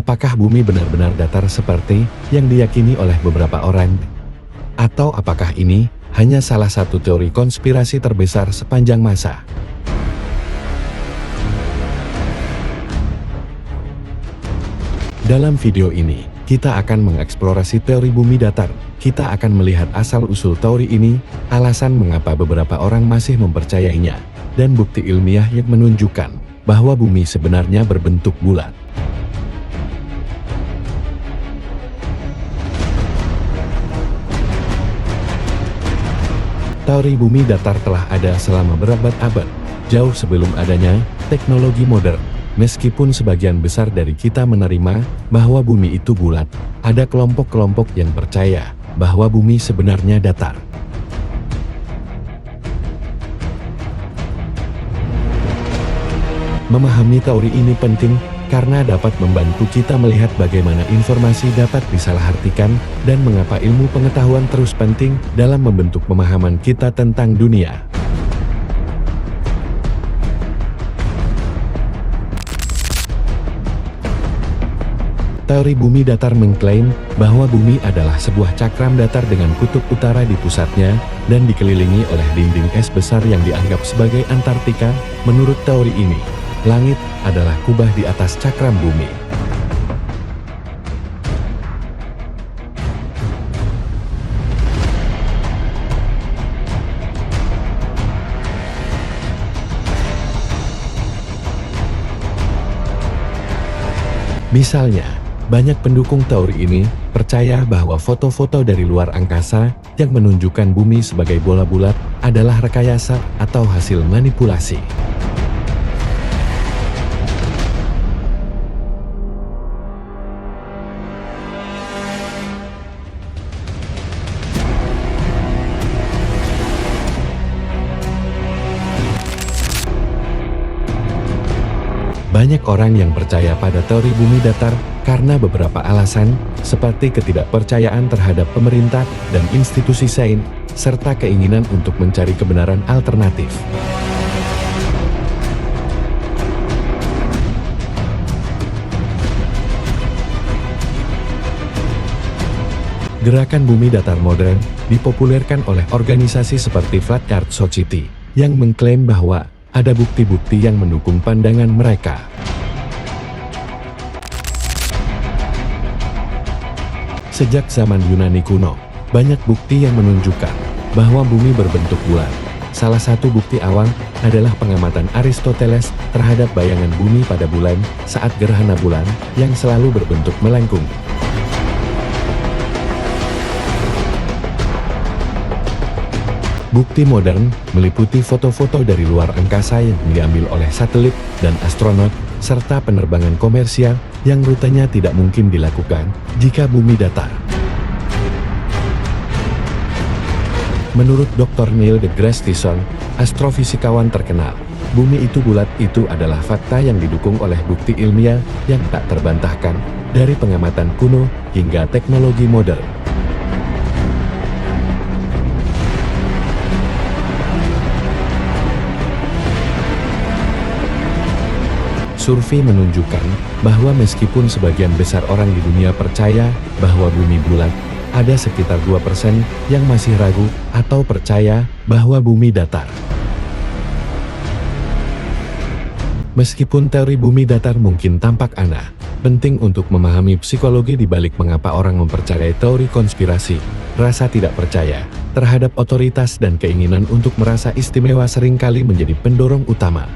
Apakah bumi benar-benar datar seperti yang diyakini oleh beberapa orang? Atau apakah ini hanya salah satu teori konspirasi terbesar sepanjang masa? Dalam video ini, kita akan mengeksplorasi teori bumi datar. Kita akan melihat asal-usul teori ini, alasan mengapa beberapa orang masih mempercayainya, dan bukti ilmiah yang menunjukkan bahwa bumi sebenarnya berbentuk bulat. Teori bumi datar telah ada selama berabad-abad, jauh sebelum adanya teknologi modern. Meskipun sebagian besar dari kita menerima bahwa bumi itu bulat, ada kelompok-kelompok yang percaya bahwa bumi sebenarnya datar. Memahami teori ini penting karena dapat membantu kita melihat bagaimana informasi dapat disalahartikan dan mengapa ilmu pengetahuan terus penting dalam membentuk pemahaman kita tentang dunia. Teori bumi datar mengklaim bahwa bumi adalah sebuah cakram datar dengan kutub utara di pusatnya dan dikelilingi oleh dinding es besar yang dianggap sebagai Antartika. Menurut teori ini, langit adalah kubah di atas cakram bumi. Misalnya, banyak pendukung teori ini percaya bahwa foto-foto dari luar angkasa yang menunjukkan bumi sebagai bola bulat adalah rekayasa atau hasil manipulasi. Banyak orang yang percaya pada teori bumi datar karena beberapa alasan, seperti ketidakpercayaan terhadap pemerintah dan institusi sains, serta keinginan untuk mencari kebenaran alternatif. Gerakan bumi datar modern dipopulerkan oleh organisasi seperti Flat Earth Society, yang mengklaim bahwa ada bukti-bukti yang mendukung pandangan mereka. Sejak zaman Yunani kuno, banyak bukti yang menunjukkan bahwa bumi berbentuk bulat. Salah satu bukti awal adalah pengamatan Aristoteles terhadap bayangan bumi pada bulan saat gerhana bulan yang selalu berbentuk melengkung. Bukti modern meliputi foto-foto dari luar angkasa yang diambil oleh satelit dan astronot, serta penerbangan komersial yang rutenya tidak mungkin dilakukan jika bumi datar. Menurut Dr. Neil deGrasse Tyson, astrofisikawan terkenal, bumi itu bulat itu adalah fakta yang didukung oleh bukti ilmiah yang tak terbantahkan, dari pengamatan kuno hingga teknologi modern. Survei menunjukkan bahwa meskipun sebagian besar orang di dunia percaya bahwa bumi bulat, ada sekitar 2% yang masih ragu atau percaya bahwa bumi datar. Meskipun teori bumi datar mungkin tampak aneh, penting untuk memahami psikologi di balik mengapa orang mempercayai teori konspirasi. Rasa tidak percaya terhadap otoritas dan keinginan untuk merasa istimewa seringkali menjadi pendorong utama.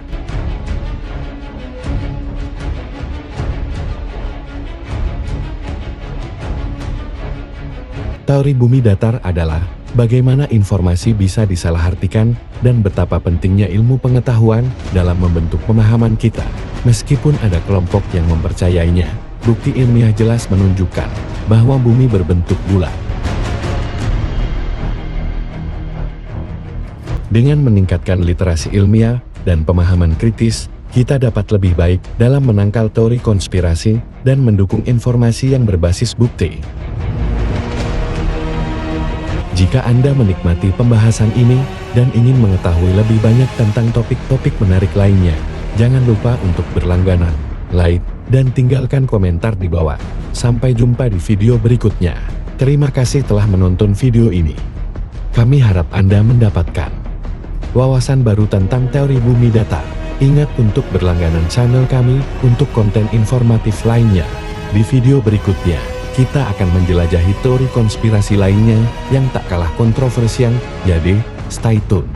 Teori bumi datar adalah bagaimana informasi bisa disalahartikan dan betapa pentingnya ilmu pengetahuan dalam membentuk pemahaman kita. Meskipun ada kelompok yang mempercayainya, bukti ilmiah jelas menunjukkan bahwa bumi berbentuk bulat. Dengan meningkatkan literasi ilmiah dan pemahaman kritis, kita dapat lebih baik dalam menangkal teori konspirasi dan mendukung informasi yang berbasis bukti. Jika Anda menikmati pembahasan ini dan ingin mengetahui lebih banyak tentang topik-topik menarik lainnya, jangan lupa untuk berlangganan, like, dan tinggalkan komentar di bawah. Sampai jumpa di video berikutnya. Terima kasih telah menonton video ini. Kami harap Anda mendapatkan wawasan baru tentang teori bumi datar. Ingat untuk berlangganan channel kami untuk konten informatif lainnya. Di video berikutnya, kita akan menjelajahi teori konspirasi lainnya yang tak kalah kontroversial, jadi stay tune.